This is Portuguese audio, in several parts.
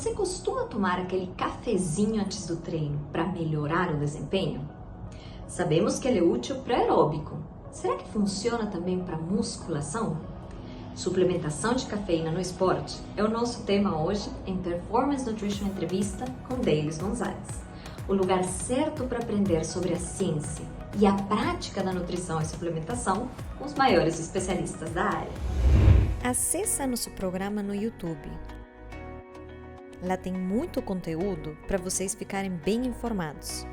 Você costuma tomar aquele cafezinho antes do treino para melhorar o desempenho? Sabemos que ele é útil para aeróbico. Será que funciona também para musculação? Suplementação de cafeína no esporte é o nosso tema hoje em Performance Nutrition Entrevista com Davis Gonzalez. O lugar certo para aprender sobre a ciência e a prática da nutrição e suplementação com os maiores especialistas da área. Acesse nosso programa no YouTube. Lá tem muito conteúdo para vocês ficarem bem informados.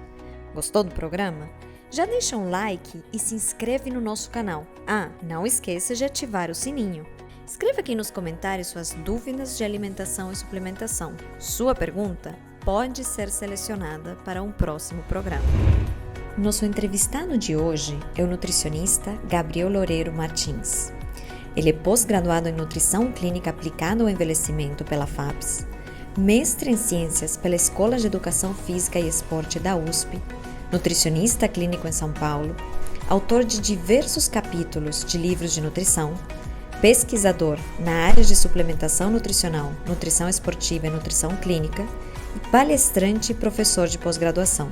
Gostou do programa? Já deixa um like e se inscreve no nosso canal. Não esqueça de ativar o sininho. Escreva aqui nos comentários suas dúvidas de alimentação e suplementação. Sua pergunta pode ser selecionada para um próximo programa. Nosso entrevistado de hoje é o nutricionista Gabriel Loureiro Martins. Ele é pós-graduado em Nutrição Clínica Aplicada ao Envelhecimento pela FAPES, mestre em Ciências pela Escola de Educação Física e Esporte da USP, nutricionista clínico em São Paulo, autor de diversos capítulos de livros de nutrição, pesquisador na área de suplementação nutricional, nutrição esportiva e nutrição clínica, e palestrante e professor de pós-graduação.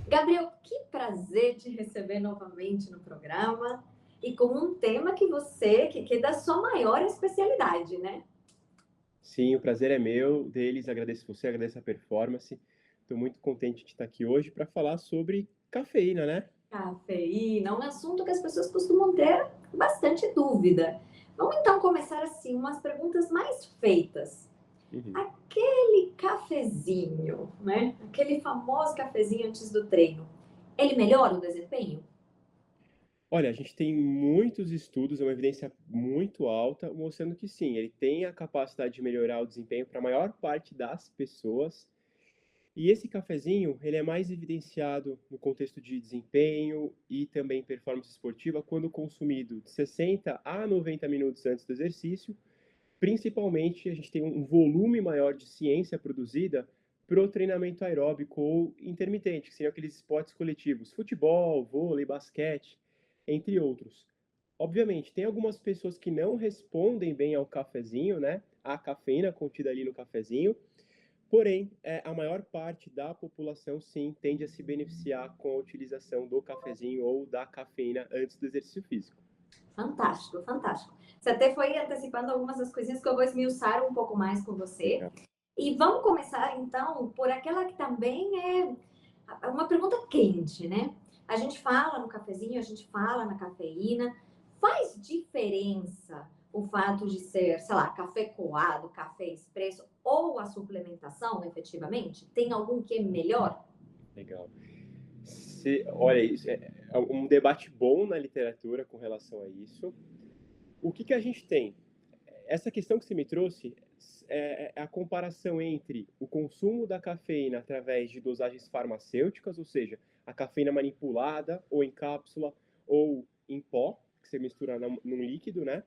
Gabriel, que prazer te receber novamente no programa e com um tema que é da sua maior especialidade, né? Sim, o prazer é meu, deles, agradeço você, agradeço a performance. Estou muito contente de estar aqui hoje para falar sobre cafeína, né? Cafeína, um assunto que as pessoas costumam ter bastante dúvida. Vamos então começar assim, umas perguntas mais feitas. Aquele cafezinho, né? Aquele famoso cafezinho antes do treino, ele melhora o desempenho? Olha, a gente tem muitos estudos, é uma evidência muito alta, mostrando que sim, ele tem a capacidade de melhorar o desempenho para a maior parte das pessoas. E esse cafezinho, ele é mais evidenciado no contexto de desempenho e também performance esportiva quando consumido de 60 a 90 minutos antes do exercício. Principalmente, a gente tem um volume maior de ciência produzida para o treinamento aeróbico ou intermitente, que seriam aqueles esportes coletivos, futebol, vôlei, basquete, entre outros. Obviamente, tem algumas pessoas que não respondem bem ao cafezinho, né? À cafeína contida ali no cafezinho. Porém, a maior parte da população, sim, tende a se beneficiar com a utilização do cafezinho ou da cafeína antes do exercício físico. Fantástico, fantástico. Você até foi antecipando algumas das coisinhas que eu vou esmiuçar um pouco mais com você. E vamos começar, então, por aquela que também é uma pergunta quente, né? A gente fala no cafezinho, a gente fala na cafeína. Faz diferença o fato de ser, sei lá, café coado, café expresso ou a suplementação, efetivamente? Tem algum que é melhor? Legal. Olha, isso é um debate bom na literatura com relação a isso. O que a gente tem? Essa questão que você me trouxe é a comparação entre o consumo da cafeína através de dosagens farmacêuticas, ou seja, a cafeína manipulada, ou em cápsula, ou em pó, que você mistura num líquido, né?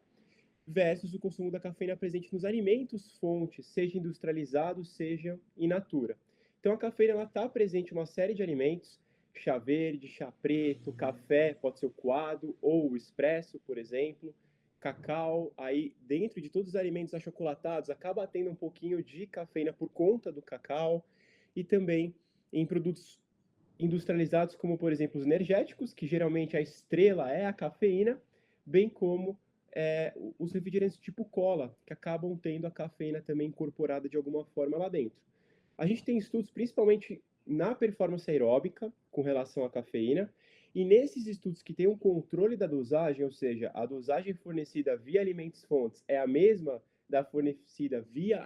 Versus o consumo da cafeína presente nos alimentos fontes, seja industrializado, seja in natura. Então a cafeína está presente em uma série de alimentos, chá verde, chá preto, café, pode ser o coado ou o expresso, por exemplo, cacau. Aí dentro de todos os alimentos achocolatados acaba tendo um pouquinho de cafeína por conta do cacau, e também em produtos industrializados como, por exemplo, os energéticos, que geralmente a estrela é a cafeína, bem como os refrigerantes tipo cola, que acabam tendo a cafeína também incorporada de alguma forma lá dentro. A gente tem estudos principalmente na performance aeróbica com relação à cafeína, e nesses estudos que tem um controle da dosagem, ou seja, a dosagem fornecida via alimentos fontes é a mesma da fornecida via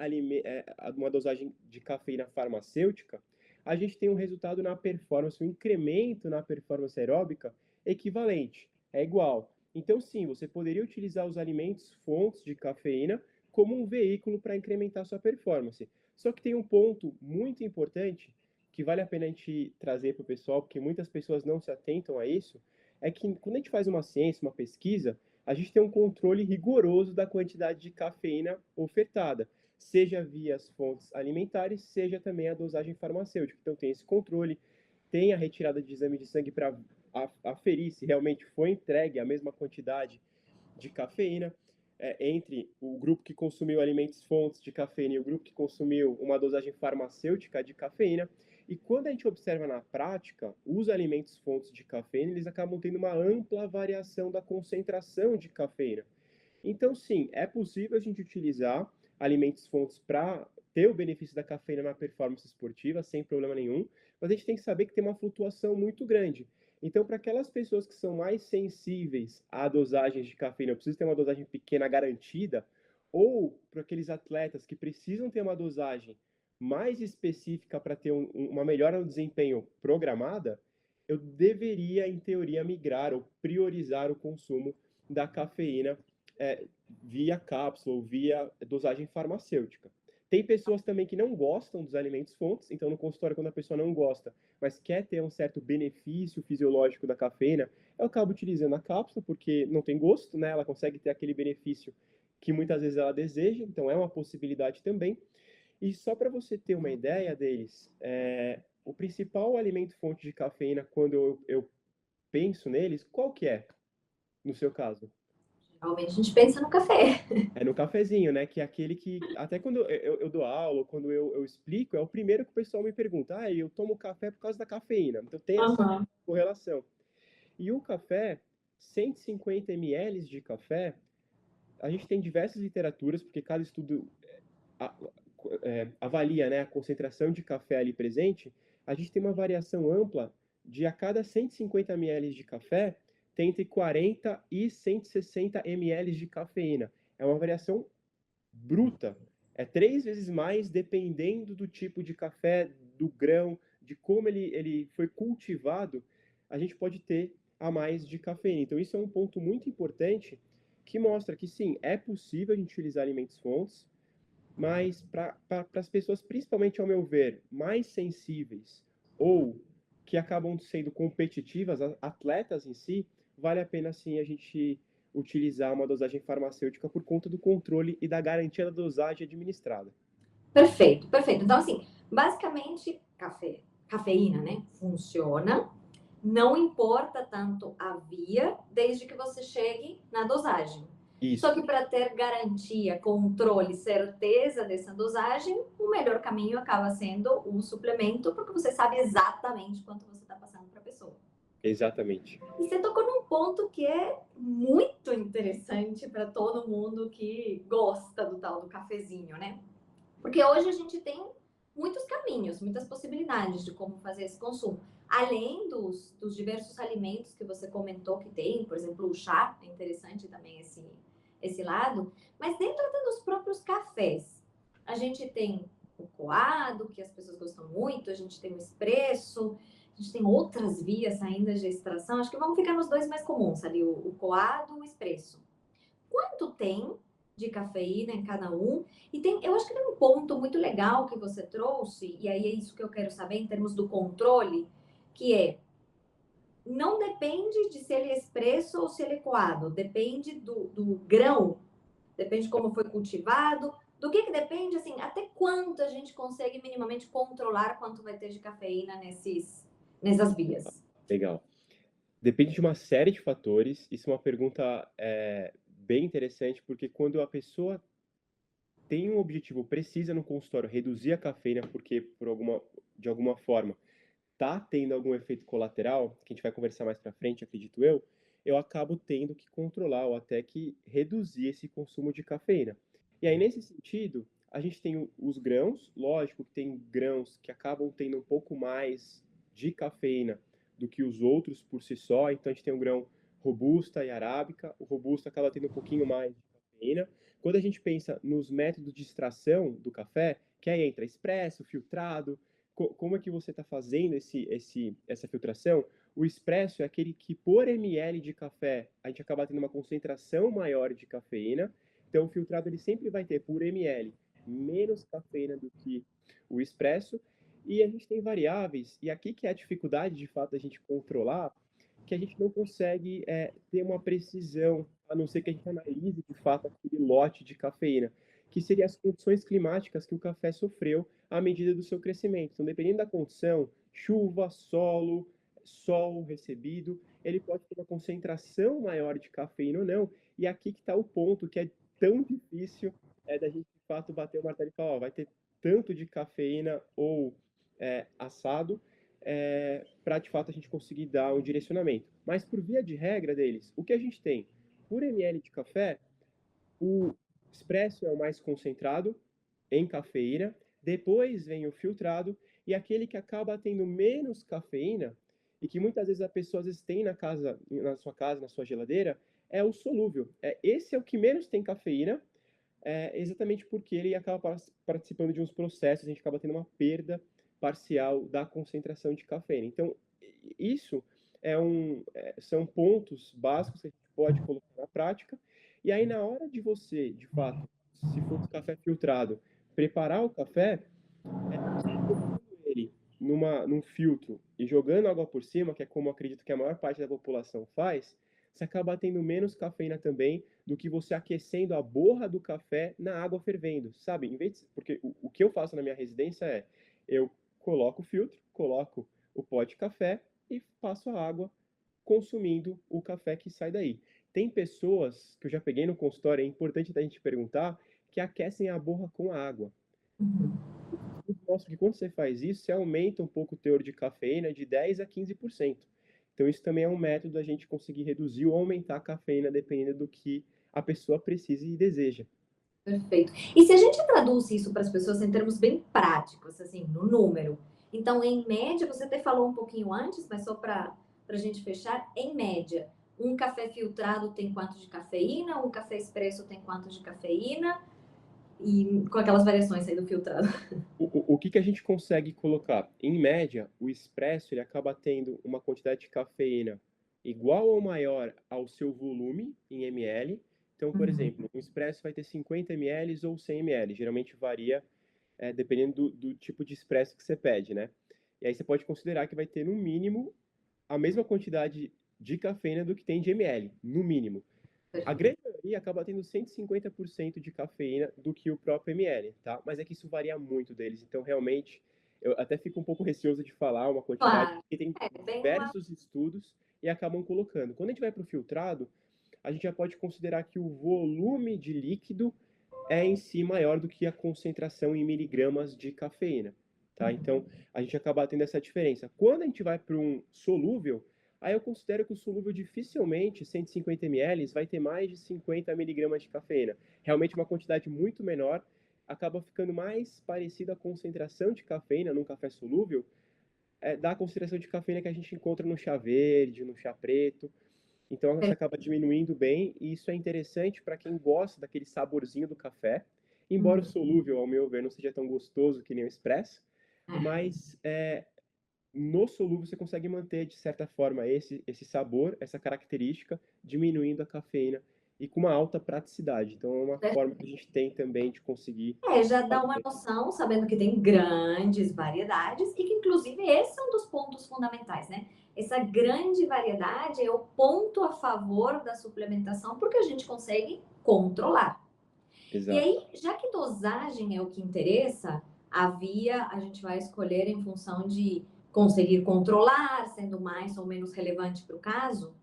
uma dosagem de cafeína farmacêutica, a gente tem um resultado na performance, um incremento na performance aeróbica equivalente, é igual. Então, sim, você poderia utilizar os alimentos fontes de cafeína como um veículo para incrementar sua performance. Só que tem um ponto muito importante, que vale a pena a gente trazer para o pessoal, porque muitas pessoas não se atentam a isso, é que quando a gente faz uma ciência, uma pesquisa, a gente tem um controle rigoroso da quantidade de cafeína ofertada, seja via as fontes alimentares, seja também a dosagem farmacêutica. Então tem esse controle, tem a retirada de exame de sangue para aferir se realmente foi entregue a mesma quantidade de cafeína entre o grupo que consumiu alimentos fontes de cafeína e o grupo que consumiu uma dosagem farmacêutica de cafeína. E quando a gente observa na prática, os alimentos fontes de cafeína, eles acabam tendo uma ampla variação da concentração de cafeína. Então, sim, é possível a gente utilizar alimentos fontes para ter o benefício da cafeína na performance esportiva, sem problema nenhum, mas a gente tem que saber que tem uma flutuação muito grande. Então, para aquelas pessoas que são mais sensíveis a dosagens de cafeína, eu preciso ter uma dosagem pequena garantida, ou para aqueles atletas que precisam ter uma dosagem mais específica para ter uma melhora no desempenho programada, eu deveria, em teoria, migrar ou priorizar o consumo da cafeína via cápsula ou via dosagem farmacêutica. Tem pessoas também que não gostam dos alimentos fontes, então no consultório, quando a pessoa não gosta, mas quer ter um certo benefício fisiológico da cafeína, eu acabo utilizando a cápsula, porque não tem gosto, né? Ela consegue ter aquele benefício que muitas vezes ela deseja, então é uma possibilidade também. E só para você ter uma ideia deles, o principal alimento fonte de cafeína, quando eu penso neles, qual que é, no seu caso? Geralmente a gente pensa no café. É no cafezinho, né? Que é aquele que, até quando eu dou aula, quando eu explico, é o primeiro que o pessoal me pergunta: ah, eu tomo café por causa da cafeína. Então tem essa Aham. correlação. E o café, 150 ml de café, a gente tem diversas literaturas, porque cada estudo a- avalia, né, a concentração de café ali presente. A gente tem uma variação ampla de a cada 150 ml de café, tem entre 40 e 160 ml de cafeína. É uma variação bruta. É 3 vezes mais dependendo do tipo de café, do grão, de como ele foi cultivado, a gente pode ter a mais de cafeína. Então, isso é um ponto muito importante que mostra que, sim, é possível a gente utilizar alimentos fontes, mas para as pessoas, principalmente ao meu ver, mais sensíveis ou que acabam sendo competitivas, atletas em si, vale a pena sim a gente utilizar uma dosagem farmacêutica por conta do controle e da garantia da dosagem administrada. Perfeito, perfeito. Então, assim, basicamente, cafeína, né? Funciona. Não importa tanto a via, desde que você chegue na dosagem. Só Isso, que para ter garantia, controle, certeza dessa dosagem, o melhor caminho acaba sendo o suplemento, porque você sabe exatamente quanto você está passando para a pessoa. exatamente. E você tocou num ponto que é muito interessante para todo mundo que gosta do tal do cafezinho, né? Porque hoje a gente tem muitos caminhos, muitas possibilidades de como fazer esse consumo. Além dos diversos alimentos que você comentou que tem, por exemplo, o chá, é interessante também esse lado, mas dentro até dos próprios cafés, a gente tem o coado, que as pessoas gostam muito, a gente tem o expresso, a gente tem outras vias ainda de extração, acho que vamos ficar nos dois mais comuns ali, o coado e o expresso. Quanto tem de cafeína em cada um? E tem, eu acho que tem um ponto muito legal que você trouxe, e aí é isso que eu quero saber em termos do controle, que é não depende de se ele é expresso ou se ele é coado, depende do grão, depende de como foi cultivado, do que depende, assim, até quanto a gente consegue minimamente controlar quanto vai ter de cafeína nessas vias. Legal. Depende de uma série de fatores. Isso é uma pergunta bem interessante, porque quando a pessoa tem um objetivo, precisa no consultório reduzir a cafeína, porque de alguma forma tá tendo algum efeito colateral, que a gente vai conversar mais para frente, acredito eu acabo tendo que controlar ou até que reduzir esse consumo de cafeína. E aí, nesse sentido, a gente tem os grãos, lógico que tem grãos que acabam tendo um pouco mais de cafeína do que os outros por si só, então a gente tem o grão robusta e arábica, o robusto acaba tendo um pouquinho mais de cafeína. Quando a gente pensa nos métodos de extração do café, que aí entra expresso, filtrado, como é que você está fazendo essa filtração? O expresso é aquele que, por ml de café, a gente acaba tendo uma concentração maior de cafeína. Então, o filtrado ele sempre vai ter, por ml, menos cafeína do que o expresso. E a gente tem variáveis, e aqui que é a dificuldade, de fato, a gente controlar, que a gente não consegue ter uma precisão, a não ser que a gente analise, de fato, aquele lote de cafeína, que seria as condições climáticas que o café sofreu à medida do seu crescimento. Então, dependendo da condição, chuva, solo, sol recebido, ele pode ter uma concentração maior de cafeína ou não. E aqui que está o ponto que é tão difícil da gente, de fato, bater o martelo e falar, ó, vai ter tanto de cafeína ou assado, para de fato a gente conseguir dar um direcionamento. Mas por via de regra deles, o que a gente tem? Por ml de café, o expresso é o mais concentrado em cafeína, depois vem o filtrado, e aquele que acaba tendo menos cafeína, e que muitas vezes a pessoa às vezes tem na sua casa, na sua geladeira, é o solúvel. Esse é o que menos tem cafeína, exatamente porque ele acaba participando de uns processos, a gente acaba tendo uma perda parcial da concentração de cafeína. Então, isso são pontos básicos que a gente pode colocar na prática. E aí, na hora de você, de fato, se for um café filtrado, preparar o café, você colocando ele num filtro e jogando água por cima, que é como eu acredito que a maior parte da população faz, você acaba tendo menos cafeína também do que você aquecendo a borra do café na água fervendo, sabe? Porque o que eu faço na minha residência eu coloco o filtro, coloco o pó de café e passo a água consumindo o café que sai daí. Tem pessoas que eu já peguei no consultório, é importante a gente perguntar, que aquecem a borra com a água. Mostra que quando você faz isso, você aumenta um pouco o teor de cafeína de 10 a 15%. Então, isso também é um método da gente conseguir reduzir ou aumentar a cafeína, dependendo do que a pessoa precisa e deseja. Perfeito. E se a gente traduz isso para as pessoas em termos bem práticos, assim, no número. Então, em média, você até falou um pouquinho antes, mas só para a gente fechar, em média, um café filtrado tem quanto de cafeína, um café expresso tem quanto de cafeína, e com aquelas variações aí do filtrado. O que a gente consegue colocar? Em média, o expresso ele acaba tendo uma quantidade de cafeína igual ou maior ao seu volume em ml. Então, por exemplo, um expresso vai ter 50 ml ou 100 ml. Geralmente varia dependendo do tipo de expresso que você pede, né? E aí você pode considerar que vai ter, no mínimo, a mesma quantidade de cafeína do que tem de ml, no mínimo. A grande maioria acaba tendo 150% de cafeína do que o próprio ml, tá? Mas é que isso varia muito deles, então realmente eu até fico um pouco receoso de falar uma quantidade, Claro, porque tem bem uma... diversos estudos e acabam colocando. Quando a gente vai para o filtrado, a gente já pode considerar que o volume de líquido é em si maior do que a concentração em miligramas de cafeína, tá? Então, a gente acaba tendo essa diferença. Quando a gente vai para um solúvel, aí eu considero que o solúvel dificilmente, 150 ml, vai ter mais de 50 miligramas de cafeína. Realmente uma quantidade muito menor, acaba ficando mais parecida à concentração de cafeína num café solúvel, da concentração de cafeína que a gente encontra no chá verde, no chá preto. Então você acaba diminuindo bem, e isso é interessante para quem gosta daquele saborzinho do café. Embora o solúvel, ao meu ver, não seja tão gostoso que nem o expresso, mas no solúvel você consegue manter, de certa forma, esse sabor, essa característica, diminuindo a cafeína e com uma alta praticidade. Então é uma forma que a gente tem também de conseguir Já dá uma fazer. noção, sabendo que tem grandes variedades e que, inclusive, esse é um dos pontos fundamentais, né? Essa grande variedade é o ponto a favor da suplementação, porque a gente consegue controlar. E Exato. aí, já que dosagem é o que interessa, a gente vai escolher em função de conseguir controlar, sendo mais ou menos relevante para o caso.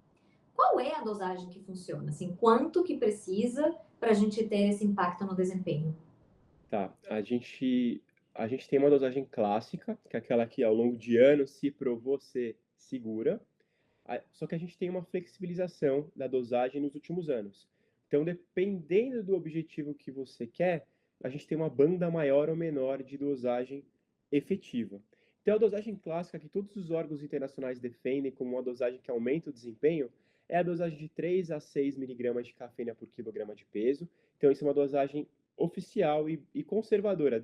Qual é a dosagem que funciona? Assim, quanto que precisa para a gente ter esse impacto no desempenho? Tá. A gente tem uma dosagem clássica, que é aquela que ao longo de anos se provou ser segura. Só que a gente tem uma flexibilização da dosagem nos últimos anos. Então, dependendo do objetivo que você quer, a gente tem uma banda maior ou menor de dosagem efetiva. Então, a dosagem clássica que todos os órgãos internacionais defendem como uma dosagem que aumenta o desempenho é a dosagem de 3 a 6 miligramas de cafeína por quilograma de peso. Então, isso é uma dosagem oficial e conservadora.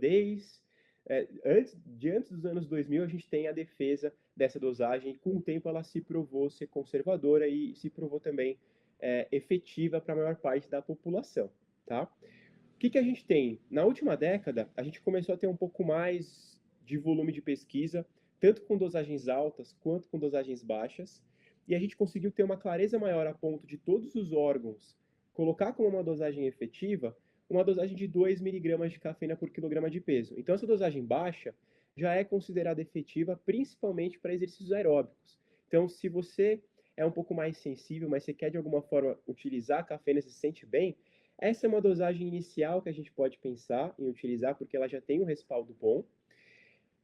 Antes dos anos 2000, a gente tem a defesa dessa dosagem, e com o tempo ela se provou ser conservadora e se provou também efetiva para a maior parte da população, tá? O que a gente tem? Na última década, a gente começou a ter um pouco mais de volume de pesquisa, tanto com dosagens altas quanto com dosagens baixas, e a gente conseguiu ter uma clareza maior a ponto de todos os órgãos colocar como uma dosagem efetiva uma dosagem de 2 miligramas de cafeína por quilograma de peso. Então, essa dosagem baixa já é considerada efetiva, principalmente para exercícios aeróbicos. Então, se você é um pouco mais sensível, mas você quer de alguma forma utilizar a cafeína, se sente bem, essa é uma dosagem inicial que a gente pode pensar em utilizar, porque ela já tem um respaldo bom.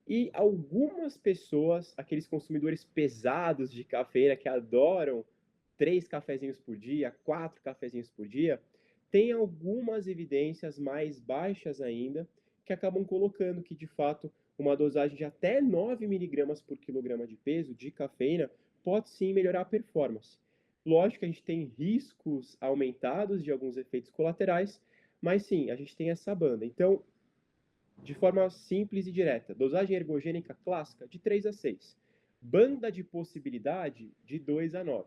E algumas pessoas, aqueles consumidores pesados de cafeína que adoram 3 cafezinhos por dia, 4 cafezinhos por dia, tem algumas evidências mais baixas ainda que acabam colocando que, de fato, uma dosagem de até 9 miligramas por quilograma de peso de cafeína pode sim melhorar a performance. Lógico que a gente tem riscos aumentados de alguns efeitos colaterais, mas sim, a gente tem essa banda. Então, de forma simples e direta, dosagem ergogênica clássica de 3 a 6. Banda de possibilidade de 2 a 9.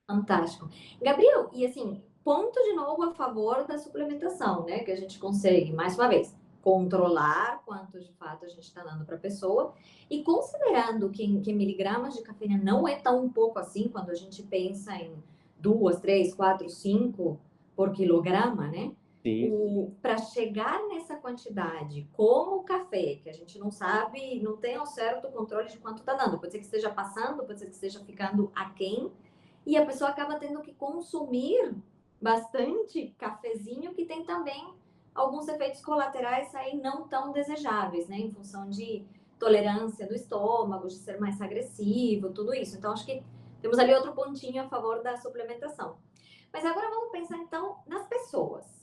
Fantástico. Gabriel, e assim, ponto de novo a favor da suplementação, né? Que a gente consegue, mais uma vez, controlar quanto de fato a gente está dando para a pessoa. E considerando que miligramas de cafeína não é tão pouco assim, quando a gente pensa em 2, 3, 4, 5 por quilograma, né? Sim. Para chegar nessa quantidade, como o café, que a gente não sabe, não tem ao certo o controle de quanto está dando. Pode ser que esteja passando, pode ser que esteja ficando aquém. E a pessoa acaba tendo que consumir bastante cafezinho, que tem também alguns efeitos colaterais aí não tão desejáveis, né? Em função de tolerância do estômago, de ser mais agressivo, tudo isso. Então, acho que temos ali outro pontinho a favor da suplementação. Mas agora vamos pensar, então, nas pessoas.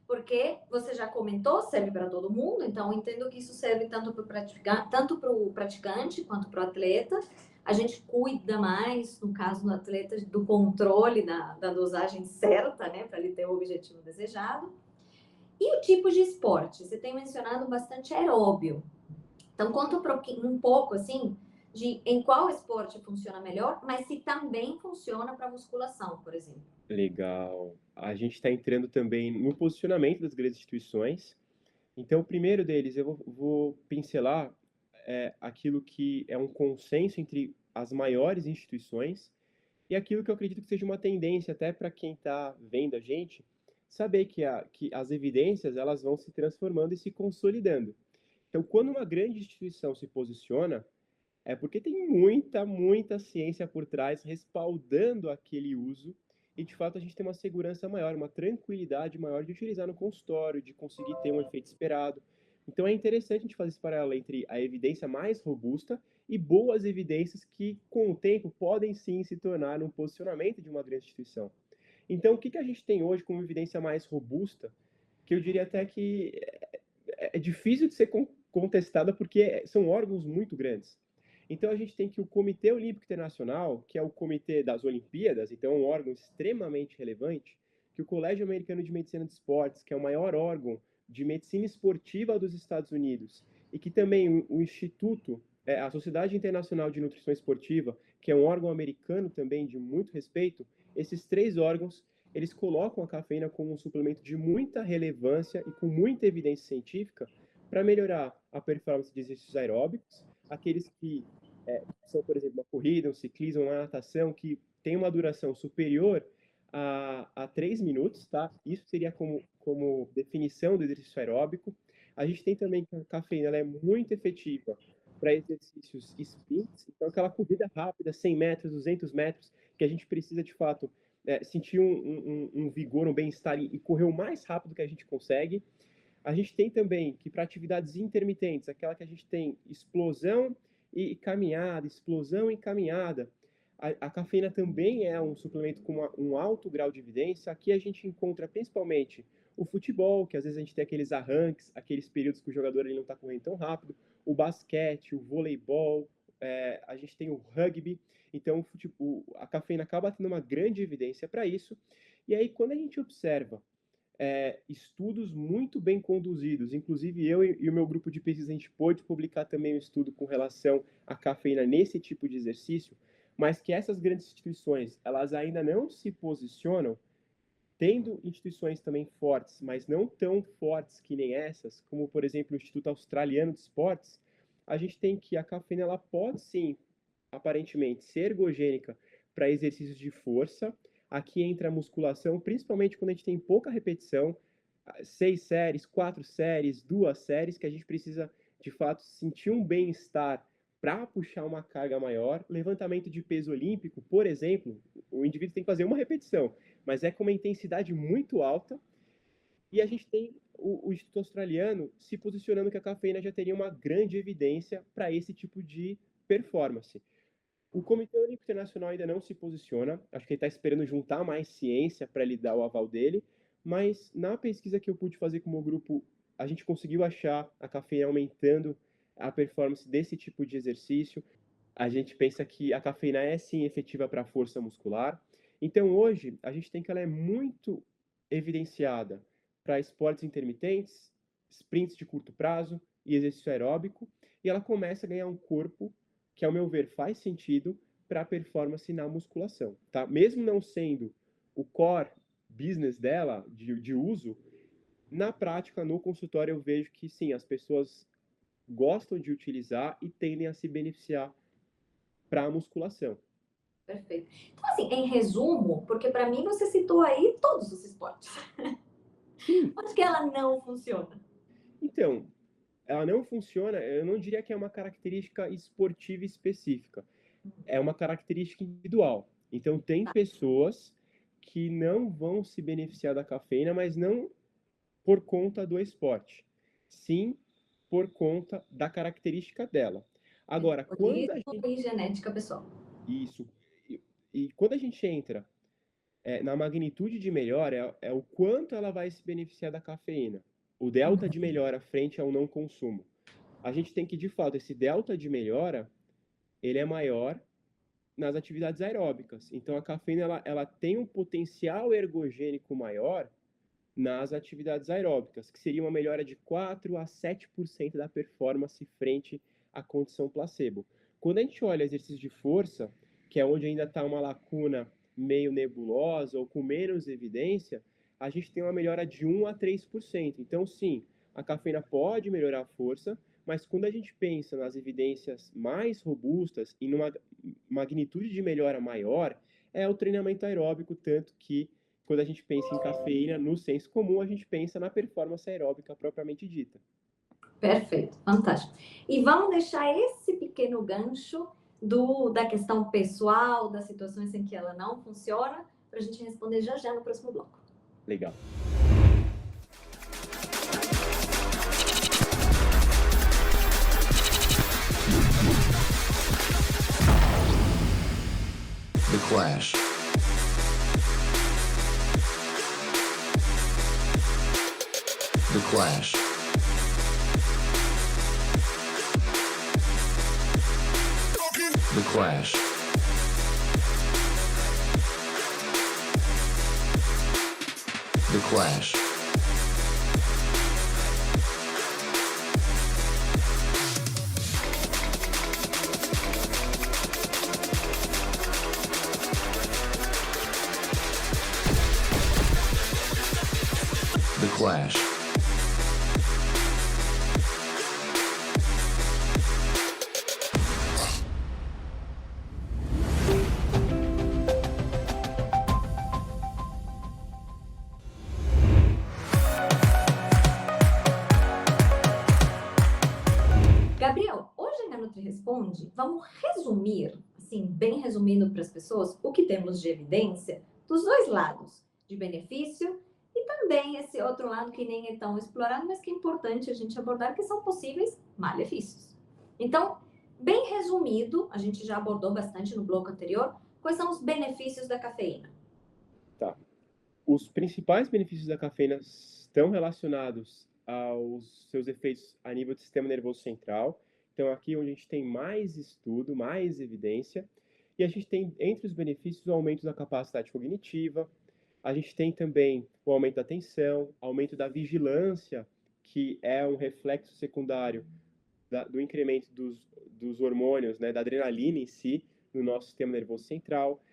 Porque você já comentou, serve para todo mundo, então entendo que isso serve tanto para o praticante quanto para o atleta. A gente cuida mais, no caso do atleta, do controle da dosagem certa, né, para ele ter o objetivo desejado. E o tipo de esporte? Você tem mencionado bastante aeróbio. Então, conta um pouco, assim, de em qual esporte funciona melhor, mas se também funciona para musculação, por exemplo. Legal. A gente está entrando também no posicionamento das grandes instituições. Então, o primeiro deles, eu vou pincelar aquilo que é um consenso entre as maiores instituições e aquilo que eu acredito que seja uma tendência até para quem está vendo a gente, saber que as evidências elas vão se transformando e se consolidando. Então, quando uma grande instituição se posiciona, é porque tem muita, muita ciência por trás respaldando aquele uso e, de fato, a gente tem uma segurança maior, uma tranquilidade maior de utilizar no consultório, de conseguir ter um efeito esperado. Então, é interessante a gente fazer esse paralelo entre a evidência mais robusta e boas evidências que, com o tempo, podem sim se tornar um posicionamento de uma grande instituição. Então, o que a gente tem hoje como evidência mais robusta, que eu diria até que é difícil de ser contestada porque são órgãos muito grandes. Então a gente tem que o Comitê Olímpico Internacional, que é o comitê das Olimpíadas, então é um órgão extremamente relevante, que o Colégio Americano de Medicina de Esportes, que é o maior órgão de medicina esportiva dos Estados Unidos, e que também o Instituto, a Sociedade Internacional de Nutrição Esportiva, que é um órgão americano também de muito respeito, esses 3 órgãos, eles colocam a cafeína como um suplemento de muita relevância e com muita evidência científica para melhorar a performance de exercícios aeróbicos, aqueles que são, por exemplo, uma corrida, um ciclismo, uma natação, que tem uma duração superior a 3 minutos, tá? Isso seria como definição do exercício aeróbico. A gente tem também que a cafeína ela é muito efetiva para exercícios sprints, então aquela corrida rápida, 100 metros, 200 metros, que a gente precisa, de fato, sentir um vigor, um bem-estar e correr o mais rápido que a gente consegue. A gente tem também que para atividades intermitentes, aquela que a gente tem explosão e caminhada, explosão e caminhada, a cafeína também é um suplemento com um alto grau de evidência. Aqui a gente encontra principalmente o futebol, que às vezes a gente tem aqueles arranques, aqueles períodos que o jogador ele não está correndo tão rápido, o basquete, o voleibol, a gente tem o rugby. Então, a cafeína acaba tendo uma grande evidência para isso. E aí, quando a gente observa estudos muito bem conduzidos, inclusive eu e o meu grupo de pesquisa, a gente pôde publicar também um estudo com relação à cafeína nesse tipo de exercício, mas que essas grandes instituições, elas ainda não se posicionam, tendo instituições também fortes, mas não tão fortes que nem essas, como, por exemplo, o Instituto Australiano de Esportes, a gente tem que a cafeína ela pode sim, aparentemente, ser ergogênica para exercícios de força. Aqui entra a musculação, principalmente quando a gente tem pouca repetição, 6 séries, 4 séries, 2 séries, que a gente precisa, de fato, sentir um bem-estar para puxar uma carga maior. Levantamento de peso olímpico, por exemplo, o indivíduo tem que fazer uma repetição, mas é com uma intensidade muito alta. E a gente tem o Instituto Australiano se posicionando que a cafeína já teria uma grande evidência para esse tipo de performance. O Comitê Olímpico Internacional ainda não se posiciona, acho que ele está esperando juntar mais ciência para ele dar o aval dele, mas na pesquisa que eu pude fazer com o meu grupo, a gente conseguiu achar a cafeína aumentando a performance desse tipo de exercício. A gente pensa que a cafeína é sim efetiva para a força muscular. Então hoje a gente tem que ela é muito evidenciada para esportes intermitentes, sprints de curto prazo e exercício aeróbico, e ela começa a ganhar um corpo que, ao meu ver, faz sentido para a performance na musculação, tá? Mesmo não sendo o core business dela, de uso, na prática, no consultório, eu vejo que sim, as pessoas gostam de utilizar e tendem a se beneficiar para a musculação. Perfeito. Então, assim, em resumo, porque para mim você citou aí todos os esportes. Sim, Onde que ela não funciona? então, ela não funciona, eu não diria que é uma característica esportiva específica, é uma característica individual. Então, tem pessoas que não vão se beneficiar da cafeína, mas não por conta do esporte, sim por conta da característica dela. Agora, quando a Metabolismo gente. e genética pessoal. Isso. E quando a gente entra na magnitude de melhora, é o quanto ela vai se beneficiar da cafeína. O delta de melhora frente ao não consumo. A gente tem que, de fato, esse delta de melhora, ele é maior nas atividades aeróbicas. Então, a cafeína ela tem um potencial ergogênico maior nas atividades aeróbicas, que seria uma melhora de 4 a 7% da performance frente à condição placebo. Quando a gente olha exercício de força, que é onde ainda está uma lacuna meio nebulosa ou com menos evidência, a gente tem uma melhora de 1 a 3%. Então, sim, a cafeína pode melhorar a força, mas quando a gente pensa nas evidências mais robustas e numa magnitude de melhora maior, é o treinamento aeróbico, tanto que quando a gente pensa em cafeína, no senso comum, a gente pensa na performance aeróbica propriamente dita. Perfeito, fantástico. E vamos deixar esse pequeno gancho da questão pessoal, das situações em que ela não funciona, para a gente responder já já no próximo bloco. Legal. The Clash. The Clash. The Clash. The Clash. The Clash. Gabriel, hoje na Nutri Responde, vamos resumir, assim, bem resumindo para as pessoas, o que temos de evidência dos dois lados, de benefício e também esse outro lado que nem é tão explorado, mas que é importante a gente abordar, que são possíveis malefícios. Então, bem resumido, a gente já abordou bastante no bloco anterior, quais são os benefícios da cafeína? Tá. Os principais benefícios da cafeína estão relacionados aos seus efeitos a nível do sistema nervoso central. Então, aqui onde a gente tem mais estudo, mais evidência, e a gente tem, entre os benefícios, o aumento da capacidade cognitiva, a gente tem também o aumento da atenção, aumento da vigilância, que é um reflexo secundário do incremento dos hormônios, né, da adrenalina em si, no nosso sistema nervoso central.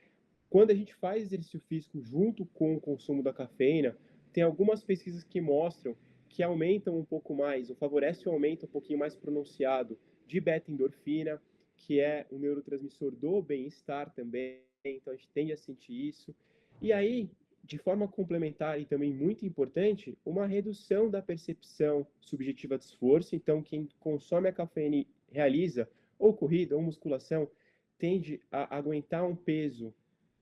Quando a gente faz exercício físico junto com o consumo da cafeína, tem algumas pesquisas que mostram que aumentam um pouco mais, ou favorecem um aumento um pouquinho mais pronunciado de beta-endorfina, que é um neurotransmissor do bem-estar também, então a gente tende a sentir isso. E aí, de forma complementar e também muito importante, uma redução da percepção subjetiva de esforço. Então, quem consome a cafeína e realiza ou corrida ou musculação tende a aguentar um peso,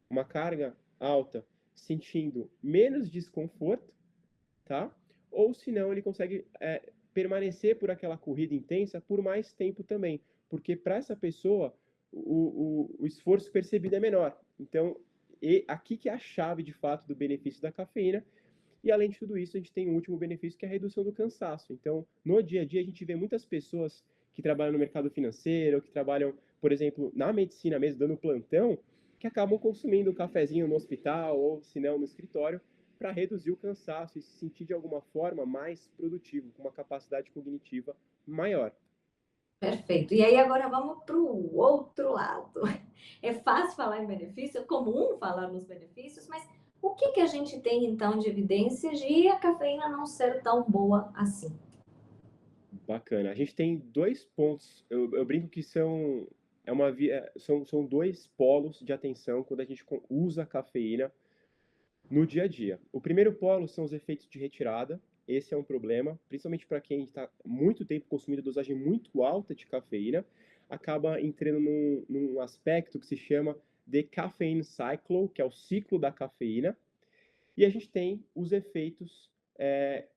uma carga alta, sentindo menos desconforto, tá? Ou se não, ele consegue permanecer por aquela corrida intensa por mais tempo também, porque para essa pessoa o esforço percebido é menor. Então, aqui que é a chave de fato do benefício da cafeína. E além de tudo isso, a gente tem um último benefício que é a redução do cansaço. Então, no dia a dia, a gente vê muitas pessoas que trabalham no mercado financeiro, que trabalham, por exemplo, na medicina mesmo, dando plantão, que acabam consumindo um cafezinho no hospital ou, se não, no escritório, para reduzir o cansaço e se sentir de alguma forma mais produtivo, com uma capacidade cognitiva maior. Perfeito. E aí agora vamos para o outro lado. É fácil falar em benefício, é comum falar nos benefícios, mas o que a gente tem então de evidências de a cafeína não ser tão boa assim? Bacana. A gente tem dois pontos, eu brinco que são dois polos de atenção quando a gente usa a cafeína no dia a dia. O primeiro polo são os efeitos de retirada. Esse é um problema, principalmente para quem está muito tempo consumindo dosagem muito alta de cafeína, acaba entrando num aspecto que se chama de caffeine cycle, que é o ciclo da cafeína. E a gente tem os efeitos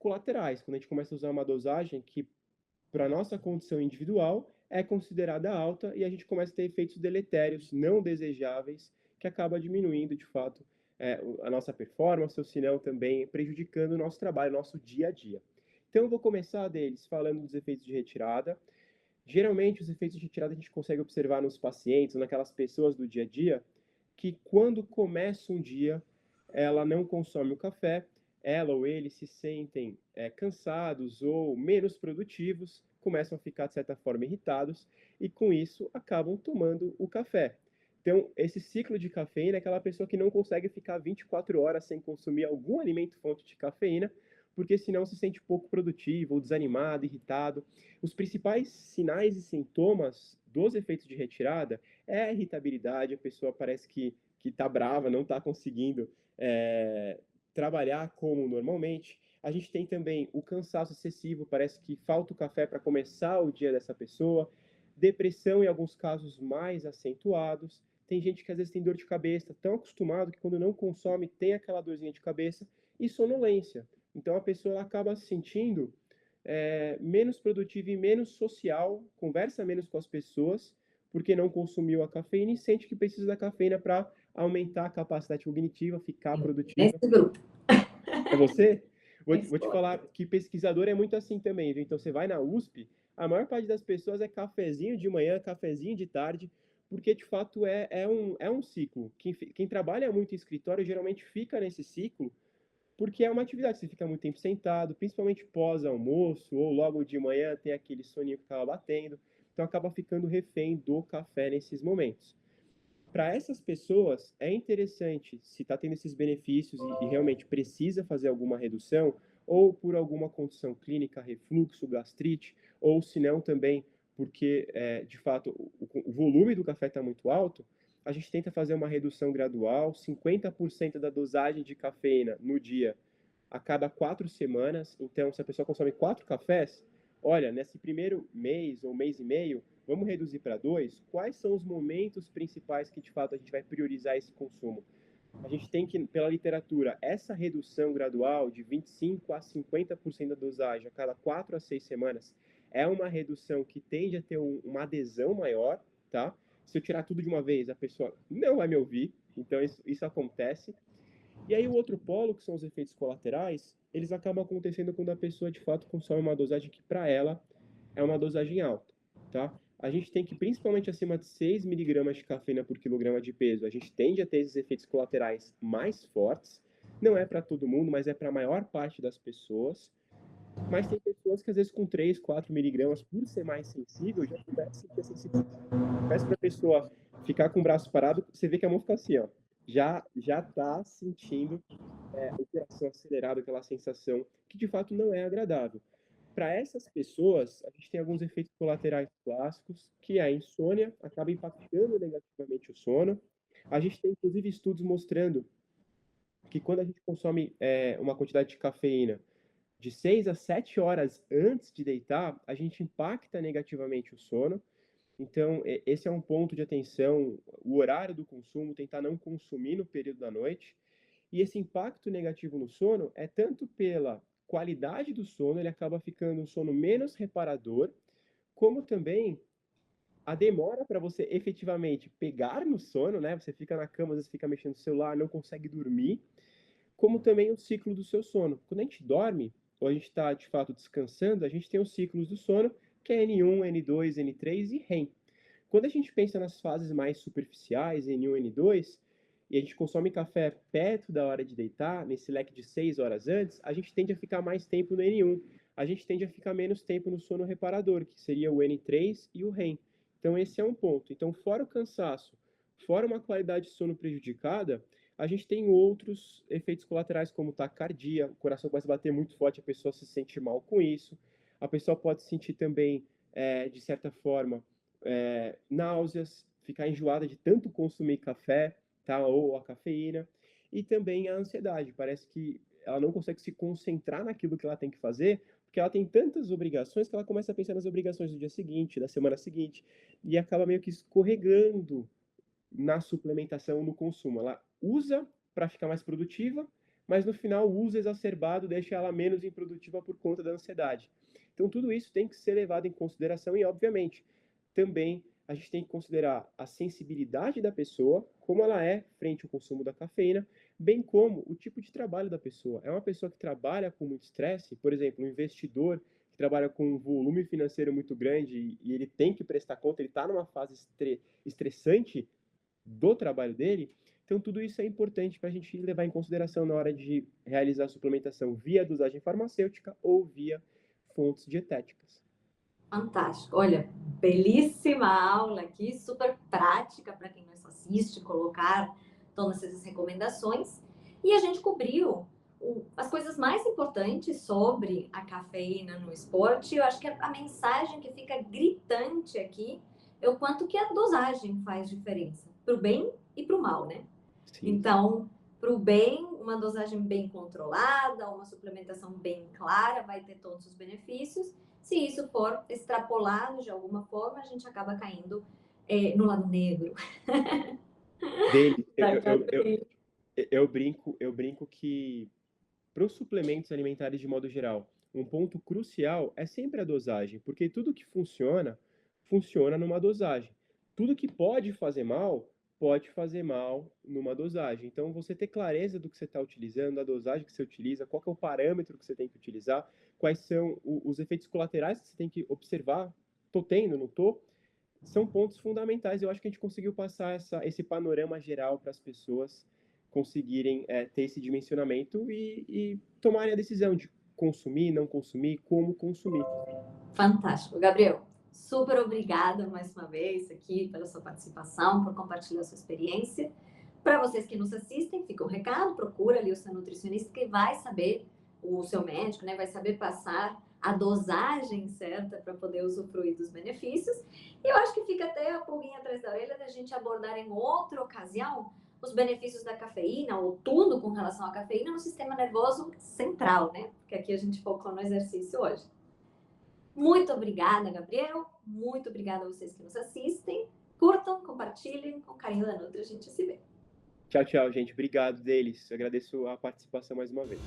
colaterais, quando a gente começa a usar uma dosagem que, para a nossa condição individual, é considerada alta e a gente começa a ter efeitos deletérios, não desejáveis, que acaba diminuindo, de fato, a nossa performance, ou se não, também prejudicando o nosso trabalho, o nosso dia a dia. Então, eu vou começar deles falando dos efeitos de retirada. Geralmente, os efeitos de retirada a gente consegue observar nos pacientes, naquelas pessoas do dia a dia, que quando começa um dia, ela não consome o café, ela ou ele se sentem cansados ou menos produtivos, começam a ficar, de certa forma, irritados e, com isso, acabam tomando o café. Então, esse ciclo de cafeína é aquela pessoa que não consegue ficar 24 horas sem consumir algum alimento fonte de cafeína, porque senão se sente pouco produtivo, ou desanimado, irritado. Os principais sinais e sintomas dos efeitos de retirada é a irritabilidade, a pessoa parece que está brava, não está conseguindo trabalhar como normalmente. A gente tem também o cansaço excessivo, parece que falta o café para começar o dia dessa pessoa, depressão em alguns casos mais acentuados. Tem gente que às vezes tem dor de cabeça, está tão acostumado que quando não consome tem aquela dorzinha de cabeça, e sonolência. Então a pessoa acaba se sentindo menos produtiva e menos social, conversa menos com as pessoas, porque não consumiu a cafeína e sente que precisa da cafeína para aumentar a capacidade cognitiva, ficar produtiva. Nesse grupo. É você? Vou te falar que pesquisador é muito assim também, viu? Então você vai na USP, a maior parte das pessoas é cafezinho de manhã, cafezinho de tarde, porque de fato é um ciclo. Quem trabalha muito em escritório geralmente fica nesse ciclo, porque é uma atividade, você fica muito tempo sentado, principalmente pós-almoço, ou logo de manhã tem aquele soninho que estava batendo, então acaba ficando refém do café nesses momentos. Para essas pessoas, é interessante, se está tendo esses benefícios e realmente precisa fazer alguma redução, ou por alguma condição clínica, refluxo, gastrite, ou se não também porque, de fato, o volume do café está muito alto, a gente tenta fazer uma redução gradual, 50% da dosagem de cafeína no dia a cada 4 semanas. Então, se a pessoa consome 4 cafés, olha, nesse primeiro mês ou mês e meio, vamos reduzir para 2. Quais são os momentos principais que, de fato, a gente vai priorizar esse consumo? A gente tem que, pela literatura, essa redução gradual de 25% a 50% da dosagem a cada 4 a 6 semanas é uma redução que tende a ter uma adesão maior, tá? Se eu tirar tudo de uma vez, a pessoa não vai me ouvir, então isso acontece. E aí o outro polo, que são os efeitos colaterais, eles acabam acontecendo quando a pessoa de fato consome uma dosagem que para ela é uma dosagem alta, tá? A gente tem que, principalmente acima de 6 miligramas de cafeína por quilograma de peso, a gente tende a ter esses efeitos colaterais mais fortes. Não é para todo mundo, mas é para a maior parte das pessoas. Mas tem pessoas que às vezes com 3, 4 miligramas, por ser mais sensível, já começa a sentir a sensibilidade. Peço para a pessoa ficar com o braço parado, você vê que a mão fica assim, ó. Já está sentindo o coração acelerado, aquela sensação que de fato não é agradável. para essas pessoas, a gente tem alguns efeitos colaterais clássicos, que é a insônia, acaba impactando negativamente o sono. A gente tem, inclusive, estudos mostrando que quando a gente consome uma quantidade de cafeína de 6 a 7 horas antes de deitar, a gente impacta negativamente o sono. Então, esse é um ponto de atenção, o horário do consumo, tentar não consumir no período da noite. E esse impacto negativo no sono é tanto pela qualidade do sono, ele acaba ficando um sono menos reparador, como também a demora para você efetivamente pegar no sono, né? Você fica na cama, às vezes fica mexendo no celular, não consegue dormir, como também o ciclo do seu sono. Quando a gente dorme, ou a gente está de fato descansando, a gente tem os ciclos do sono, que é N1, N2, N3 e REM. Quando a gente pensa nas fases mais superficiais, N1, N2, e a gente consome café perto da hora de deitar, nesse leque de 6 horas antes, a gente tende a ficar mais tempo no N1. A gente tende a ficar menos tempo no sono reparador, que seria o N3 e o REM. Então, esse é um ponto. Então, fora o cansaço, fora uma qualidade de sono prejudicada, a gente tem outros efeitos colaterais, como taquicardia, o coração começa a bater muito forte, a pessoa se sente mal com isso. A pessoa pode sentir também, de certa forma, náuseas, ficar enjoada de tanto consumir café, tá? Ou a cafeína. E também a ansiedade. Parece que ela não consegue se concentrar naquilo que ela tem que fazer, porque ela tem tantas obrigações que ela começa a pensar nas obrigações do dia seguinte, da semana seguinte, e acaba meio que escorregando na suplementação, no consumo. Ela usa para ficar mais produtiva, mas no final o uso exacerbado deixa ela menos improdutiva por conta da ansiedade. Então tudo isso tem que ser levado em consideração e, obviamente, também a gente tem que considerar a sensibilidade da pessoa, como ela é frente ao consumo da cafeína, bem como o tipo de trabalho da pessoa. É uma pessoa que trabalha com muito estresse, por exemplo, um investidor que trabalha com um volume financeiro muito grande e ele tem que prestar conta, ele está numa fase estressante do trabalho dele. Então, tudo isso é importante para a gente levar em consideração na hora de realizar a suplementação via dosagem farmacêutica ou via fontes dietéticas. Fantástico. Olha, belíssima aula aqui, super prática para quem nos assiste, colocar todas essas recomendações. E a gente cobriu as coisas mais importantes sobre a cafeína no esporte. Eu acho que a mensagem que fica gritante aqui é o quanto que a dosagem faz diferença, para o bem e para o mal, né? Sim. Então, para o bem, uma dosagem bem controlada, uma suplementação bem clara, vai ter todos os benefícios. Se isso for extrapolado de alguma forma, a gente acaba caindo no lado negro. Dele, eu brinco que para os suplementos alimentares de modo geral, um ponto crucial é sempre a dosagem, porque tudo que funciona numa dosagem. Tudo que pode fazer mal numa dosagem. Então, você ter clareza do que você está utilizando, da dosagem que você utiliza, qual que é o parâmetro que você tem que utilizar, quais são os efeitos colaterais que você tem que observar, tô tendo, não tô, são pontos fundamentais. Eu acho que a gente conseguiu passar esse panorama geral para as pessoas conseguirem ter esse dimensionamento e tomarem a decisão de consumir, não consumir, como consumir. Fantástico. Gabriel, super obrigada mais uma vez aqui pela sua participação, por compartilhar a sua experiência. Para vocês que nos assistem, fica um recado, procura ali o seu nutricionista que vai saber, o seu médico, né, vai saber passar a dosagem certa para poder usufruir dos benefícios. E eu acho que fica até a pulguinha atrás da orelha da gente abordar em outra ocasião os benefícios da cafeína, ou tudo com relação à cafeína no sistema nervoso central, né? Porque aqui a gente focou no exercício hoje. Muito obrigada, Gabriel. Muito obrigada a vocês que nos assistem. Curtam, compartilhem. Com carinho da Nutri, a gente se vê. Tchau, tchau, gente. Obrigado deles. Eu agradeço a participação mais uma vez.